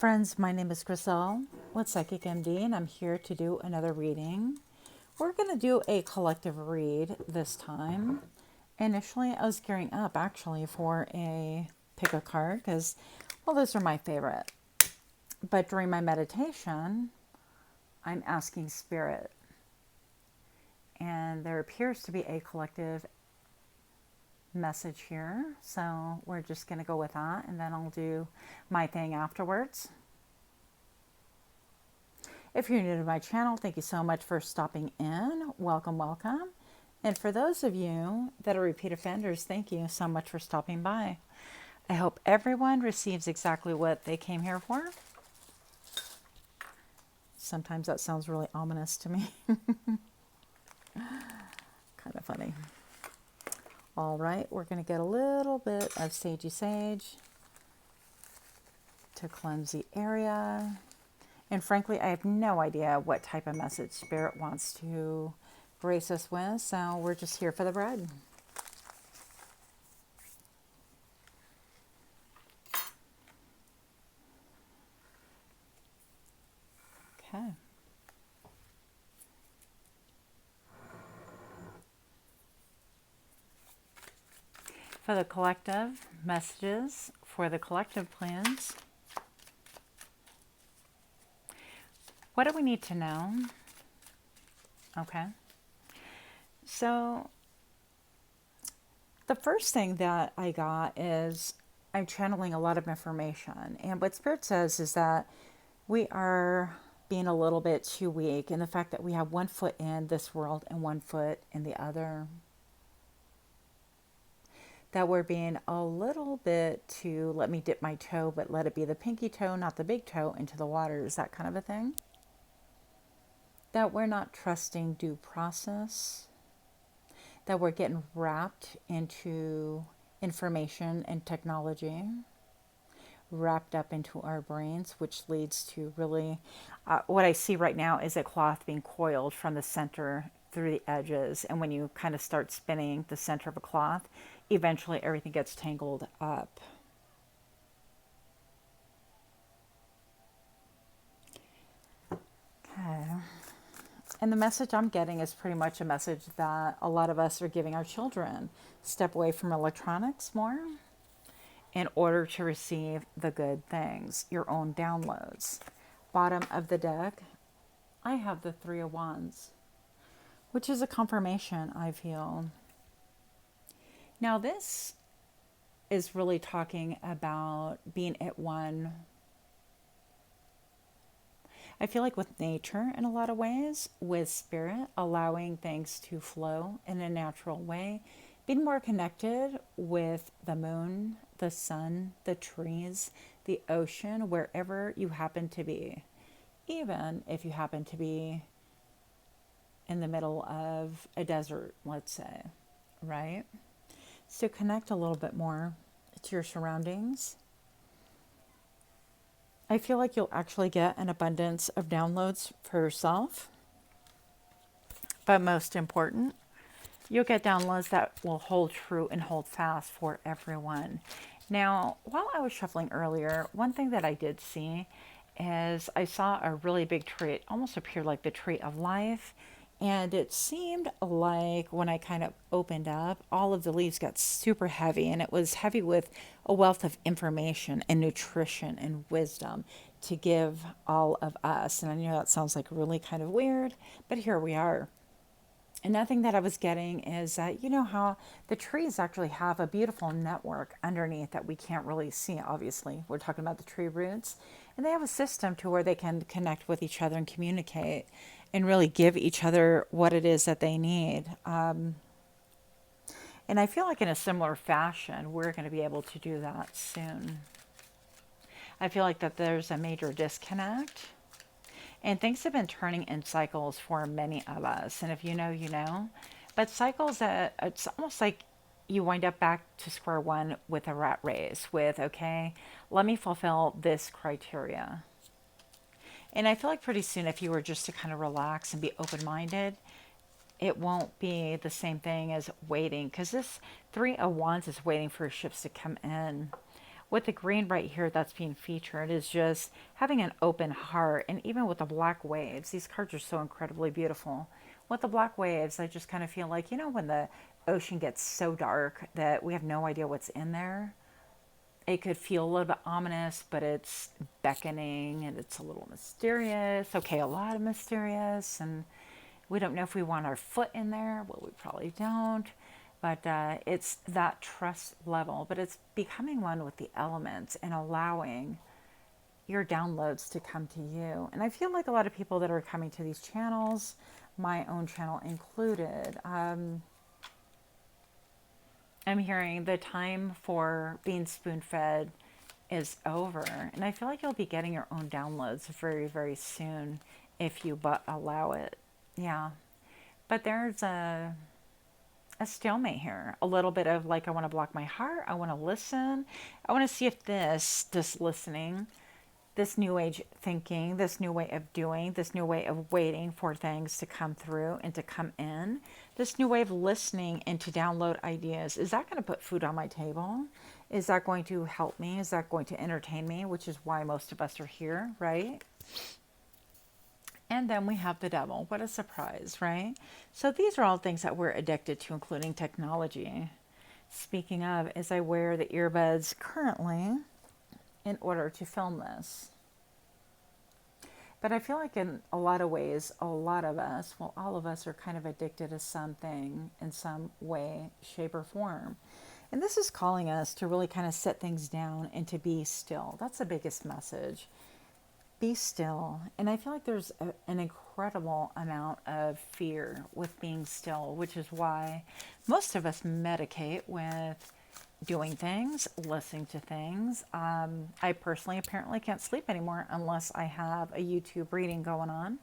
Friends, my name is Griselle with Psychic MD, and I'm here to do another reading. We're going to do a collective read this time. Initially, I was gearing up actually for a pick a card because, well, those are my favorite. But during my meditation, I'm asking Spirit, and there appears to be a collective message here. So we're just going to go with that, and then I'll do my thing afterwards. If you're new to my channel, thank you so much for stopping in. Welcome, welcome. And for those of you that are repeat offenders, thank you so much for stopping by. I hope everyone receives exactly what they came here for. Sometimes that sounds really ominous to me. Kind of funny. All right, we're going to get a little bit of sagey sage to cleanse the area. And frankly, I have no idea what type of message Spirit wants to grace us with, so we're just here for the ride. Okay. For the collective messages, for the collective plans, what do we need to know? Okay. So the first thing that I got is I'm channeling a lot of information. And what Spirit says is that we are being a little bit too weak in the fact that we have one foot in this world and one foot in the other. That we're being a little bit too, let me dip my toe, but let it be the pinky toe, not the big toe, into the water. Is that kind of a thing? That we're not trusting due process. That we're getting wrapped into information and technology. Wrapped up into our brains, which leads to really, what I see right now is a cloth being coiled from the center through the edges. And when you kind of start spinning the center of a cloth, eventually everything gets tangled up. Okay. And the message I'm getting is pretty much a message that a lot of us are giving our children. Step away from electronics more in order to receive the good things, your own downloads. Bottom of the deck, I have the Three of Wands, which is a confirmation, I feel. Now this is really talking about being at one. I feel like with nature in a lot of ways, with Spirit, allowing things to flow in a natural way, being more connected with the moon, the sun, the trees, the ocean, wherever you happen to be. Even if you happen to be in the middle of a desert, let's say, right? So connect a little bit more to your surroundings. I feel like you'll actually get an abundance of downloads for yourself. But most important, you'll get downloads that will hold true and hold fast for everyone. Now, while I was shuffling earlier, one thing that I did see is I saw a really big tree. It almost appeared like the tree of life. And it seemed like when I kind of opened up, all of the leaves got super heavy. And it was heavy with a wealth of information and nutrition and wisdom to give all of us. And I know that sounds like really kind of weird, but here we are. Another thing that I was getting is that, you know how the trees actually have a beautiful network underneath that we can't really see, obviously. We're talking about the tree roots. And they have a system to where they can connect with each other and communicate and really give each other what it is that they need. And I feel like in a similar fashion, we're going to be able to do that soon. I feel like that there's a major disconnect. And things have been turning in cycles for many of us. And if you know, you know. But cycles, it's almost like you wind up back to square one with a rat race with, okay, let me fulfill this criteria. And I feel like pretty soon, if you were just to kind of relax and be open-minded, it won't be the same thing as waiting. Because this Three of Wands is waiting for ships to come in. With the green right here that's being featured is just having an open heart. And even with the black waves, these cards are so incredibly beautiful. With the black waves, I just kind of feel like, when the ocean gets so dark that we have no idea what's in there, it could feel a little bit ominous, but it's beckoning and it's a little mysterious. Okay, a lot of mysterious. And we don't know if we want our foot in there. Well, we probably don't. But it's that trust level. But it's becoming one with the elements and allowing your downloads to come to you. And I feel like a lot of people that are coming to these channels, my own channel included, I'm hearing the time for being spoon-fed is over. And I feel like you'll be getting your own downloads very, very soon if you but allow it. Yeah. But there's a stalemate here. A little bit of like, I want to block my heart. I want to listen. I want to see if this listening, this new age thinking, this new way of doing, this new way of waiting for things to come through and to come in, this new way of listening and to download ideas, is that going to put food on my table? Is that going to help me? Is that going to entertain me? Which is why most of us are here, right? And then we have the devil. What a surprise, right? So these are all things that we're addicted to, including technology. Speaking of, as I wear the earbuds currently in order to film this. But I feel like in a lot of ways, a lot of us, well, all of us are kind of addicted to something in some way, shape, or form. And this is calling us to really kind of set things down and to be still. That's the biggest message. Be still. And I feel like there's an incredible amount of fear with being still, which is why most of us medicate with doing things, listening to things. I personally apparently can't sleep anymore unless I have a YouTube reading going on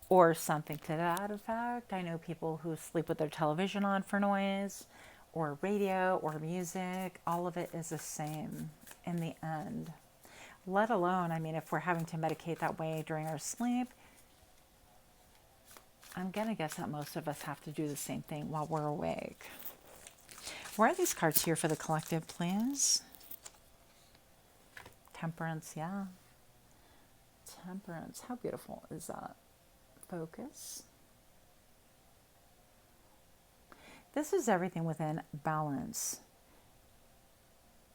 or something to that effect. I know people who sleep with their television on for noise or radio or music. All of it is the same in the end. Let alone, I mean, if we're having to medicate that way during our sleep, I'm going to guess that most of us have to do the same thing while we're awake. Where are these cards here for the collective, please? Temperance, yeah. Temperance, how beautiful is that? Focus. This is everything within balance.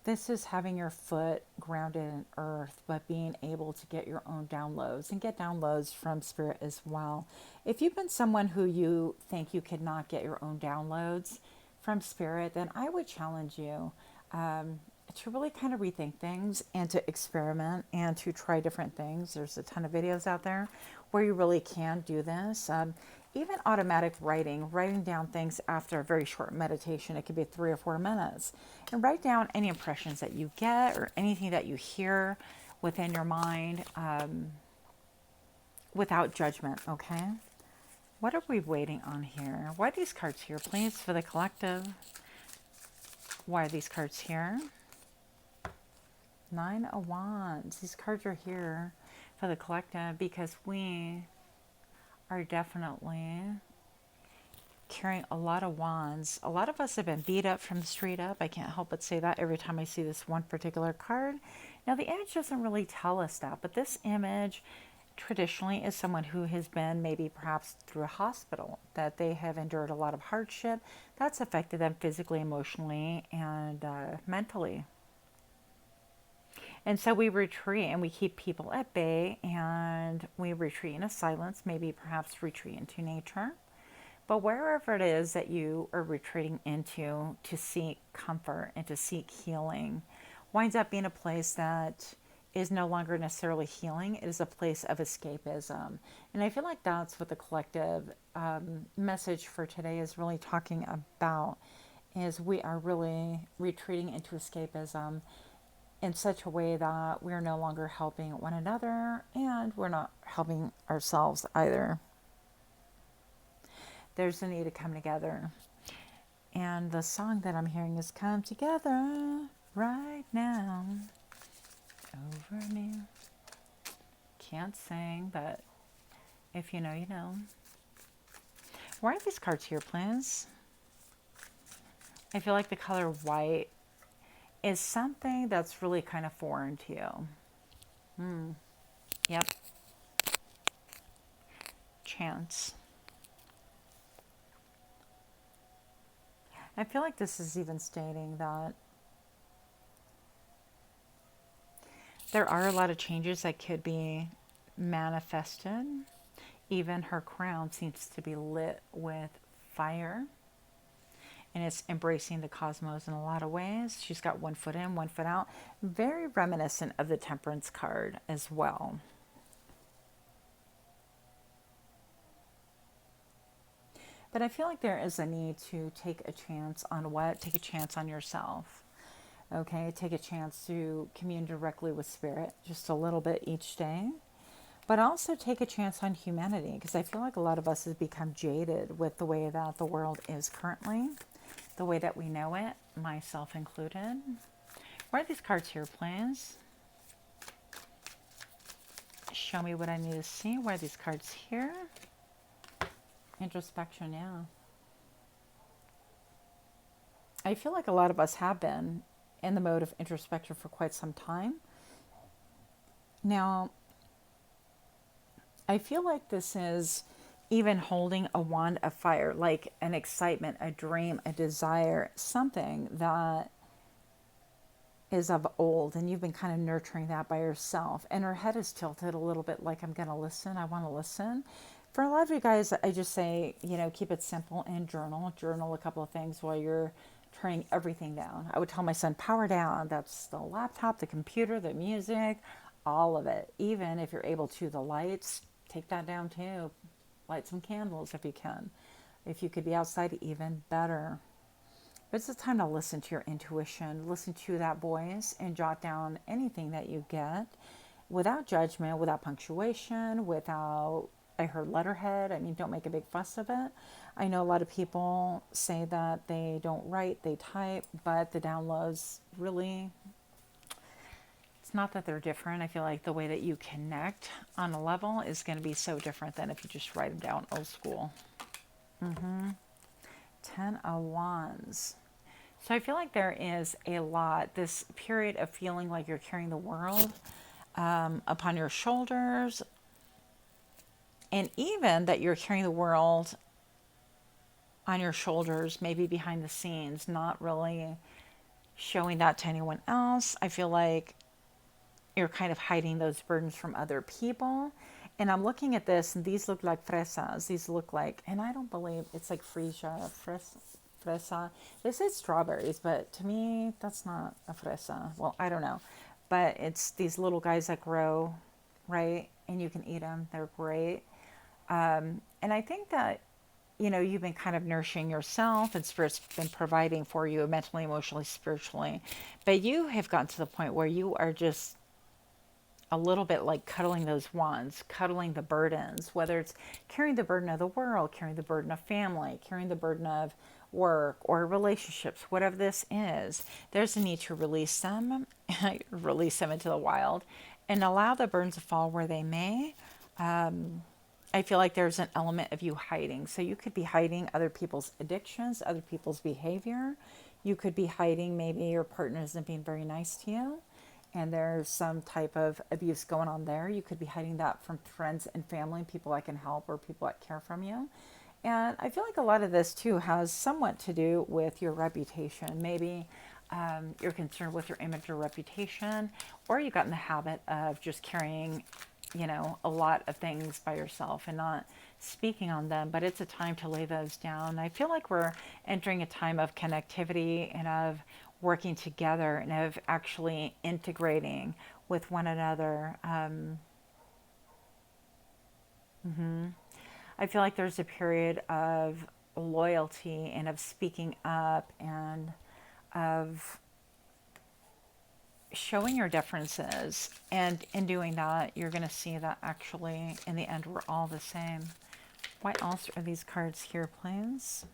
This is having your foot grounded in earth, but being able to get your own downloads and get downloads from spirit as well. If you've been someone who you think you could not get your own downloads from spirit, then I would challenge you to really kind of rethink things and to experiment and to try different things. There's a ton of videos out there where you really can do this. Even automatic writing down things after a very short meditation. It could be 3 or 4 minutes. And write down any impressions that you get or anything that you hear within your mind without judgment, okay? What are we waiting on here? Why are these cards here, please, for the collective? Why are these cards here? 9 of Wands. These cards are here for the collective because we are definitely carrying a lot of wands. A lot of us have been beat up from the street up. I can't help but say that every time I see this one particular card. Now, the image doesn't really tell us that, but this image traditionally is someone who has been maybe perhaps through a hospital, that they have endured a lot of hardship that's affected them physically, emotionally, and mentally. And so we retreat and we keep people at bay and we retreat into silence, maybe perhaps retreat into nature. But wherever it is that you are retreating into to seek comfort and to seek healing winds up being a place that is no longer necessarily healing. It is a place of escapism. And I feel like that's what the collective message for today is really talking about, is we are really retreating into escapism in such a way that we're no longer helping one another and we're not helping ourselves either. There's a need to come together. And the song that I'm hearing is Come Together Right Now Over Me. Can't sing, but if you know, you know. Why are these cards here, please? I feel like the color white is something that's really kind of foreign to you. Yep, chance. I feel like this is even stating that there are a lot of changes that could be manifested. Even her crown seems to be lit with fire, and it's embracing the cosmos in a lot of ways. She's got one foot in, one foot out. Very reminiscent of the Temperance card as well. But I feel like there is a need to take a chance on what? Take a chance on yourself. Okay, take a chance to commune directly with spirit just a little bit each day. But also take a chance on humanity, because I feel like a lot of us have become jaded with the way that the world is currently, the way that we know it, myself included. Why are these cards here, please? Show me what I need to see. Why are these cards here? Introspection, yeah. I feel like a lot of us have been in the mode of introspection for quite some time. Now, I feel like this is even holding a wand of fire, like an excitement, a dream, a desire, something that is of old, and you've been kind of nurturing that by yourself. And her head is tilted a little bit like, I'm going to listen. I want to listen. For a lot of you guys, I just say, keep it simple and journal. Journal a couple of things while you're turning everything down. I would tell my son, power down. That's the laptop, the computer, the music, all of it. Even if you're able to, the lights, take that down too. Light some candles if you can. If you could be outside, even better. But it's a time to listen to your intuition, listen to that voice, and jot down anything that you get without judgment, without punctuation, without, I heard letterhead. I mean, don't make a big fuss of it. I know a lot of people say that they don't write, they type, but the downloads really, it's not that they're different. I feel like the way that you connect on a level is going to be so different than if you just write them down old school. 10 of Wands. So I feel like there is a lot, this period of feeling like you're carrying the world upon your shoulders, and even that you're carrying the world on your shoulders, maybe behind the scenes, not really showing that to anyone else. I feel like you're kind of hiding those burdens from other people. And I'm looking at this, and these look like fresas. These look like, and I don't believe it's like fresa. This is strawberries, but to me, that's not a fresa. Well, I don't know. But it's these little guys that grow, right? And you can eat them. They're great. And I think that, you've been kind of nourishing yourself, and Spirit's been providing for you mentally, emotionally, spiritually. But you have gotten to the point where you are just a little bit like cuddling those wands, cuddling the burdens, whether it's carrying the burden of the world, carrying the burden of family, carrying the burden of work or relationships, whatever this is. There's a need to release them, release them into the wild, and allow the burdens to fall where they may. I feel like there's an element of you hiding. So you could be hiding other people's addictions, other people's behavior. You could be hiding maybe your partner isn't being very nice to you, and there's some type of abuse going on there. You could be hiding that from friends and family, people that can help or people that care from you. And I feel like a lot of this too has somewhat to do with your reputation. Maybe you're concerned with your image or reputation, or you got in the habit of just carrying, a lot of things by yourself and not speaking on them. But it's a time to lay those down. I feel like we're entering a time of connectivity and of working together and of actually integrating with one another. I feel like there's a period of loyalty and of speaking up and of showing your differences. And in doing that, you're going to see that actually, in the end, we're all the same. Why else are these cards here, please?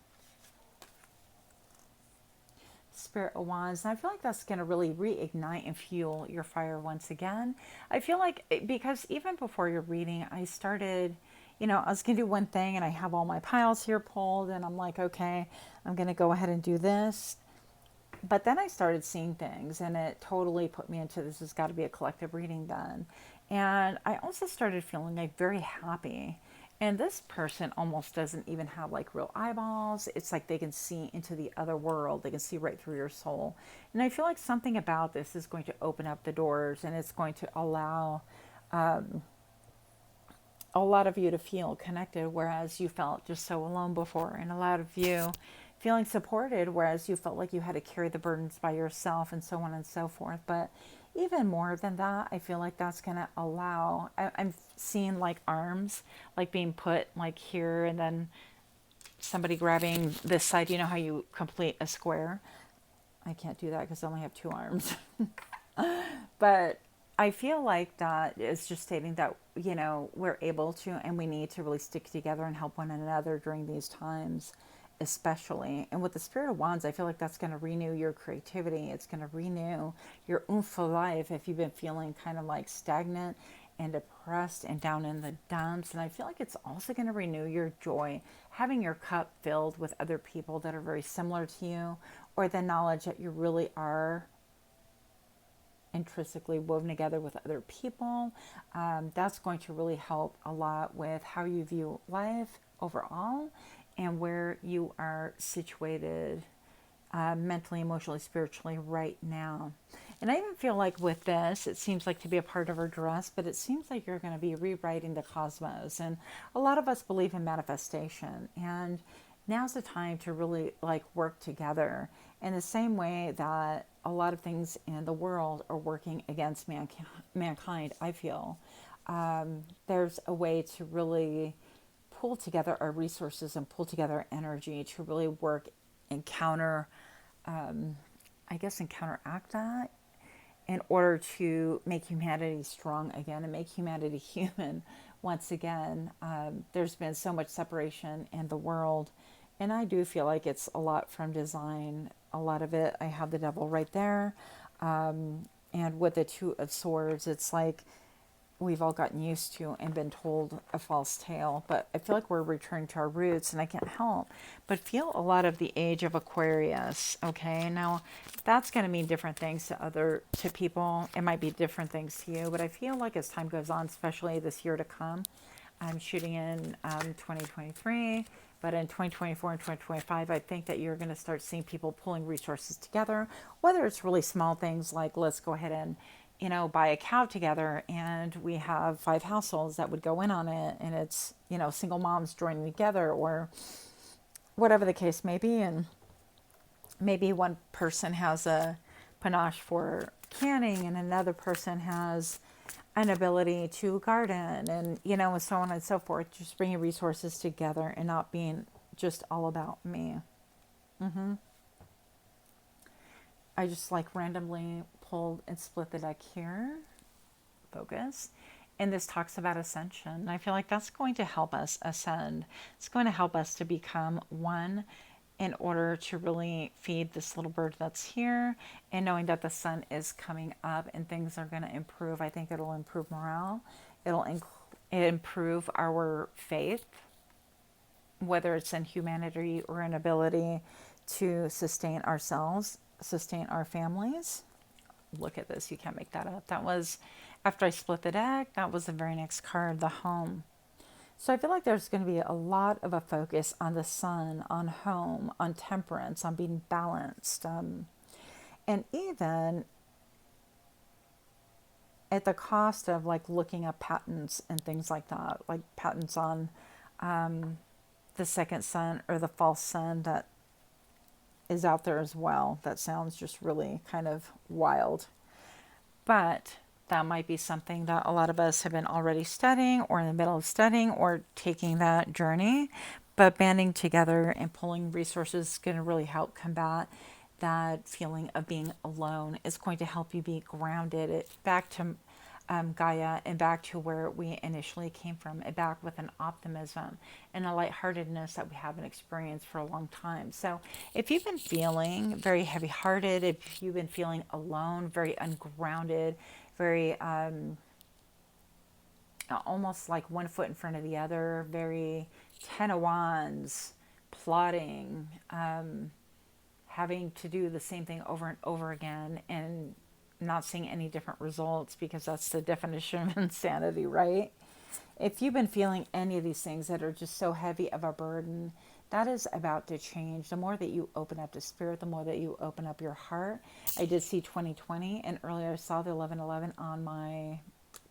Spirit of Wands. And I feel like that's going to really reignite and fuel your fire once again. I feel like, because even before your reading, I started, I was going to do one thing, and I have all my piles here pulled, and I'm like, okay, I'm going to go ahead and do this. But then I started seeing things, and it totally put me into this has got to be a collective reading then. And I also started feeling like very happy. And this person almost doesn't even have like real eyeballs. It's like they can see into the other world, they can see right through your soul. And I feel like something about this is going to open up the doors, and it's going to allow a lot of you to feel connected, whereas you felt just so alone before, and a lot of you feeling supported, whereas you felt like you had to carry the burdens by yourself, and so on and so forth. But even more than that, I feel like that's going to allow, I'm seeing like arms like being put like here, and then somebody grabbing this side. You know how you complete a square? I can't do that because I only have two arms. But I feel like that is just stating that, we're able to and we need to really stick together and help one another during these times, especially. And with the Spirit of Wands, I feel like that's going to renew your creativity. It's going to renew your oomph for life if you've been feeling kind of like stagnant and depressed and down in the dumps. And I feel like it's also going to renew your joy, having your cup filled with other people that are very similar to you, or the knowledge that you really are intrinsically woven together with other people. That's going to really help a lot with how you view life overall and where you are situated mentally, emotionally, spiritually right now. And I even feel like with this, it seems like to be a part of our dress, but it seems like you're going to be rewriting the cosmos. And a lot of us believe in manifestation. And now's the time to really like work together in the same way that a lot of things in the world are working against mankind, I feel. There's a way to really pull together our resources and pull together our energy to really work and I guess, and counteract that in order to make humanity strong again and make humanity human once again. There's been so much separation in the world, and I do feel like it's a lot from design. A lot of it, I have the devil right there. And with the Two of Swords, it's like we've all gotten used to and been told a false tale, but I feel like we're returning to our roots, and I can't help but feel a lot of the age of Aquarius. Okay, now that's going to mean different things to people. It might be different things to you, but I feel like as time goes on, especially this year to come, I'm shooting in 2023, but in 2024 and 2025, I think that you're going to start seeing people pulling resources together, whether it's really small things like let's go ahead and buy a cow together, and we have 5 households that would go in on it, and it's, single moms joining together, or whatever the case may be. And maybe one person has a panache for canning, and another person has an ability to garden, and, and so on and so forth. Just bringing resources together and not being just all about me. I just like randomly pulled and split the deck here. Focus. And this talks about ascension. And I feel like that's going to help us ascend. It's going to help us to become one in order to really feed this little bird that's here, and knowing that the sun is coming up and things are going to improve. I think it'll improve morale. It'll improve our faith, whether it's in humanity or an ability to sustain ourselves, sustain our families. Look at this. You can't make that up. That was after I split the deck. That was the very next card, the home. So I feel like there's going to be a lot of a focus on the sun, on home, on temperance, on being balanced. And even at the cost of like looking up patents and things like that, like patents on the second sun or the false sun that is out there as well. That sounds just really kind of wild. But that might be something that a lot of us have been already studying, or in the middle of studying, or taking that journey. But banding together and pulling resources is going to really help combat that feeling of being alone. It's going to help you be grounded back to Gaia, and back to where we initially came from, and back with an optimism and a lightheartedness that we haven't experienced for a long time. So if you've been feeling very heavy-hearted, if you've been feeling alone, very ungrounded, very almost like one foot in front of the other, very Ten of Wands, plotting, having to do the same thing over and over again and not seeing any different results, because that's the definition of insanity, right? If you've been feeling any of these things that are just so heavy of a burden, that is about to change. The more that you open up to spirit, the more that you open up your heart. I did see 2020, and earlier I saw the 1111 on my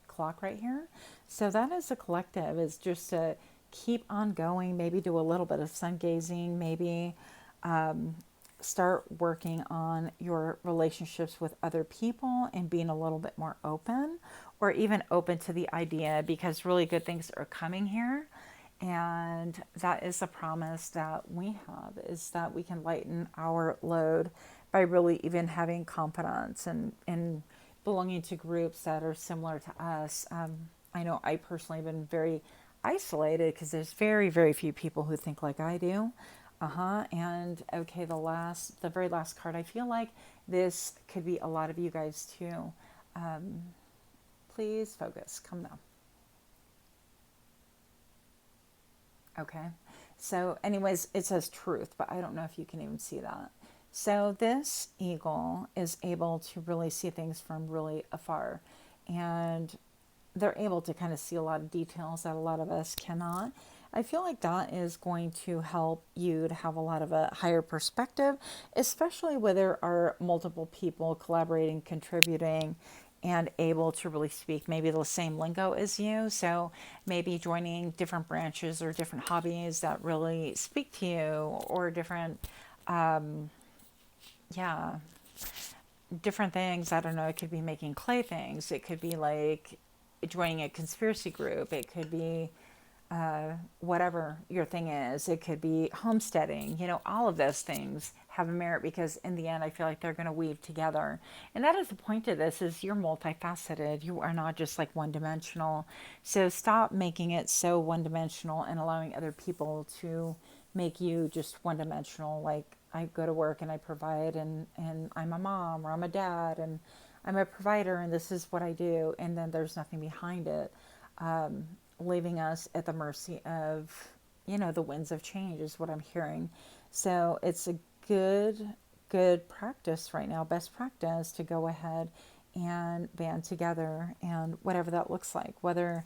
clock right here. So that is a collective, is just to keep on going, maybe do a little bit of sun gazing, maybe start working on your relationships with other people and being a little bit more open, or even open to the idea, because really good things are coming here. And that is a promise that we have, is that we can lighten our load by really even having confidence and belonging to groups that are similar to us. I know I personally have been very isolated because there's very, very few people who think like I do. And okay, the very last card, I feel like this could be a lot of you guys too. Please focus, come down. Okay, so anyways, it says truth, but I don't know if you can even see that. So this eagle is able to really see things from really afar, and they're able to kind of see a lot of details that a lot of us cannot. I feel like that is going to help you to have a lot of a higher perspective, especially where there are multiple people collaborating, contributing, and able to really speak maybe the same lingo as you. So maybe joining different branches or different hobbies that really speak to you, or different, yeah, different things. I don't know. It could be making clay things. It could be like joining a conspiracy group. It could be whatever your thing is. It could be homesteading. You know, all of those things have a merit, because in the end, I feel like they're going to weave together. And that is the point of this, is you're multifaceted. You are not just like one dimensional. So stop making it so one dimensional and allowing other people to make you just one dimensional. Like, I go to work and I provide, and I'm a mom, or I'm a dad, and I'm a provider, and this is what I do. And then there's nothing behind it. Leaving us at the mercy of, the winds of change is what I'm hearing. So it's a good practice right now, best practice, to go ahead and band together, and whatever that looks like, whether,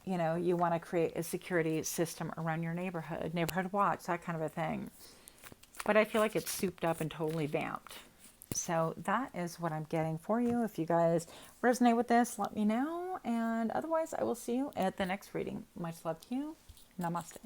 you want to create a security system around your neighborhood watch, that kind of a thing. But I feel like it's souped up and totally vamped. So that is what I'm getting for you. If you guys resonate with this, let me know. And otherwise, I will see you at the next reading. Much love to you. Namaste.